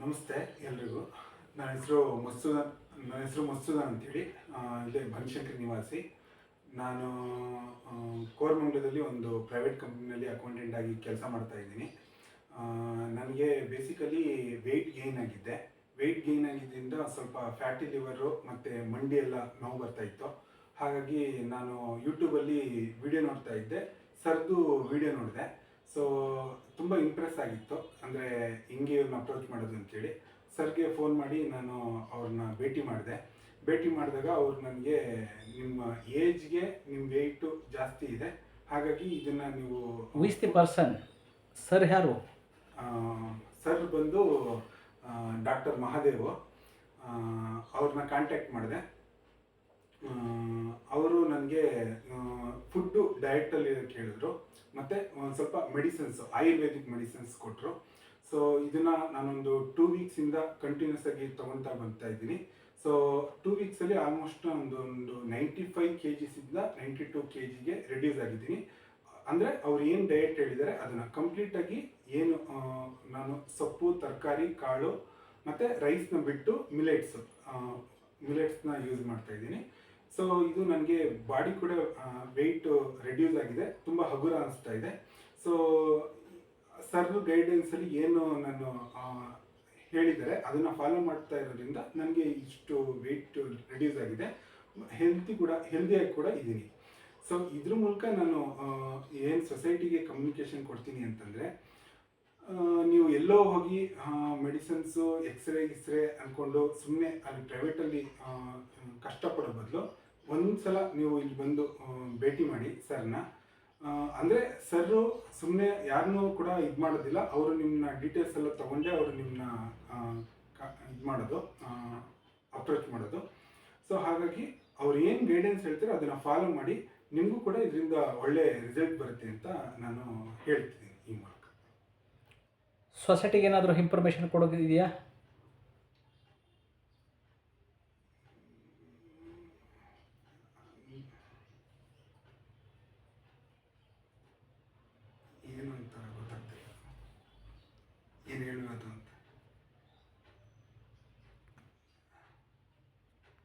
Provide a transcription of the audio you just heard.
ನಮಸ್ತೆ ಎಲ್ರಿಗೂ. ನನ್ನ ಹೆಸರು ಮಸ್ಸೂದನ್ ಅಂತೇಳಿ. ಇಲ್ಲೇ ಬನಶಂಕರಿ ನಿವಾಸಿ. ನಾನು ಕೋರಮಂಗಲದಲ್ಲಿ ಒಂದು ಪ್ರೈವೇಟ್ ಕಂಪ್ನಿಯಲ್ಲಿ ಅಕೌಂಟೆಂಟ್ ಆಗಿ ಕೆಲಸ ಮಾಡ್ತಾ ಇದ್ದೀನಿ. ನನಗೆ ಬೇಸಿಕಲಿ ವೆಯ್ಟ್ ಗೇನ್ ಆಗಿದ್ದೆ. ವೆಯ್ಟ್ ಗೇನ್ ಆಗಿದ್ದರಿಂದ ಸ್ವಲ್ಪ ಫ್ಯಾಟಿ ಲಿವರು ಮತ್ತು ಮಂಡಿ ಎಲ್ಲ ನೋವು ಬರ್ತಾಯಿತ್ತು. ಹಾಗಾಗಿ ನಾನು ಯೂಟ್ಯೂಬಲ್ಲಿ ವಿಡಿಯೋ ನೋಡ್ತಾ ಇದ್ದೆ. ಸರ್ದು ವಿಡಿಯೋ ನೋಡಿದೆ. ಸೊ ತುಂಬ ಇಂಪ್ರೆಸ್ ಆಗಿತ್ತು, ಅಂದರೆ ಹಿಂಗೆ ಇವ್ರನ್ನ ಅಪ್ರೋಚ್ ಮಾಡೋದು ಅಂತೇಳಿ. ಸರ್ಗೆ ಫೋನ್ ಮಾಡಿ ನಾನು ಅವ್ರನ್ನ ಭೇಟಿ ಮಾಡಿದಾಗ ಅವ್ರು ನನಗೆ ನಿಮ್ಮ ಏಜ್ಗೆ ನಿಮ್ಮ ವೆಯ್ಟು ಜಾಸ್ತಿ ಇದೆ, ಹಾಗಾಗಿ ಇದನ್ನು ನೀವು ವಿಸ್ ದಿ ಪರ್ಸನ್ ಸರ್ ಯಾರು? ಸರ್ ಬಂದು ಡಾಕ್ಟರ್ ಮಹಾದೇವ್. ಅವ್ರನ್ನ ಕಾಂಟ್ಯಾಕ್ಟ್ ಮಾಡಿದೆ. ಅವರು ನನಗೆ ಫುಡ್ಡು ಡಯಟಲ್ಲಿ ಕೇಳಿದ್ರು, ಮತ್ತು ಒಂದು ಸ್ವಲ್ಪ ಮೆಡಿಸಿನ್ಸು, ಆಯುರ್ವೇದಿಕ್ ಮೆಡಿಸಿನ್ಸ್ ಕೊಟ್ಟರು. ಸೊ ಇದನ್ನು ನಾನೊಂದು 2 ವೀಕ್ಸಿಂದ ಕಂಟಿನ್ಯೂಸ್ ಆಗಿ ತೊಗೊಳ್ತಾ ಬರ್ತಾ ಇದ್ದೀನಿ. ಸೊ 2 ವೀಕ್ಸಲ್ಲಿ ಆಲ್ಮೋಸ್ಟ್ ಒಂದು 95 kgಸಿಂದ 92 kgಗೆ ರೆಡ್ಯೂಸ್ ಆಗಿದ್ದೀನಿ. ಅಂದರೆ ಅವ್ರು ಏನು ಡಯಟ್ ಹೇಳಿದ್ದಾರೆ ಅದನ್ನು ಕಂಪ್ಲೀಟಾಗಿ ಏನು ನಾನು ಸೊಪ್ಪು, ತರಕಾರಿ, ಕಾಳು ಮತ್ತು ರೈಸ್ನ ಬಿಟ್ಟು ಮಿಲೆಟ್ಸ್ನ ಯೂಸ್ ಮಾಡ್ತಾಯಿದ್ದೀನಿ. ಸೊ ಇದು ನನಗೆ ಬಾಡಿ ಕೂಡ ವೆಯ್ಟ್ ರೆಡ್ಯೂಸ್ ಆಗಿದೆ, ತುಂಬ ಹಗುರ ಅನಿಸ್ತಾ ಇದೆ. ಸೊ ಸರ್ ಗೈಡೆನ್ಸಲ್ಲಿ ಏನು ನಾನು ಹೇಳಿದ್ದಾರೆ ಅದನ್ನು ಫಾಲೋ ಮಾಡ್ತಾ ಇರೋದ್ರಿಂದ ನನಗೆ ಇಷ್ಟು ವೆಯ್ಟ್ ರೆಡ್ಯೂಸ್ ಆಗಿದೆ. ಹೆಲ್ದಿಯಾಗಿ ಕೂಡ ಇದ್ದೀನಿ. ಸೊ ಇದ್ರ ಮೂಲಕ ನಾನು ಏನು ಸೊಸೈಟಿಗೆ ಕಮ್ಯುನಿಕೇಷನ್ ಕೊಡ್ತೀನಿ ಅಂತಂದರೆ, ನೀವು ಎಲ್ಲೋ ಹೋಗಿ ಮೆಡಿಸಿನ್ಸು ಎಕ್ಸ್ರೇ ಅಂದ್ಕೊಂಡು ಸುಮ್ಮನೆ ಅಲ್ಲಿ ಪ್ರೈವೇಟಲ್ಲಿ ಕಷ್ಟಪಡೋ ಬದಲು ಒಂದು ಸಲ ನೀವು ಇಲ್ಲಿ ಬಂದು ಭೇಟಿ ಮಾಡಿ ಸರ್ನ. ಅಂದರೆ ಸರ್ರು ಸುಮ್ಮನೆ ಯಾರನ್ನೂ ಕೂಡ ಇದು ಮಾಡೋದಿಲ್ಲ, ಅವರು ನಿಮ್ಮನ್ನ ಡೀಟೇಲ್ಸ್ ಎಲ್ಲ ತೊಗೊಂಡೇ ಅವರು ನಿಮ್ಮನ್ನ ಇದು ಮಾಡೋದು, ಅಪ್ರೋಚ್ ಮಾಡೋದು. ಸೊ ಹಾಗಾಗಿ ಅವ್ರು ಏನು ಗೈಡೆನ್ಸ್ ಹೇಳ್ತಾರೆ ಅದನ್ನು ಫಾಲೋ ಮಾಡಿ, ನಿಮಗೂ ಕೂಡ ಇದರಿಂದ ಒಳ್ಳೆ ರಿಸಲ್ಟ್ ಬರುತ್ತೆ ಅಂತ ನಾನು ಹೇಳ್ತೀನಿ ಈ ಮೂಲಕ. ಸೊಸೈಟಿಗೆ ಏನಾದರೂ ಇನ್ಫಾರ್ಮೇಷನ್ ಕೊಡೋದಿದೆಯಾ? ಏನು ಅಂತ ಗೊತ್ತಾಗ್ತಿಲ್ಲ, ಏನು ಹೇಳೋದು ಅಂತ.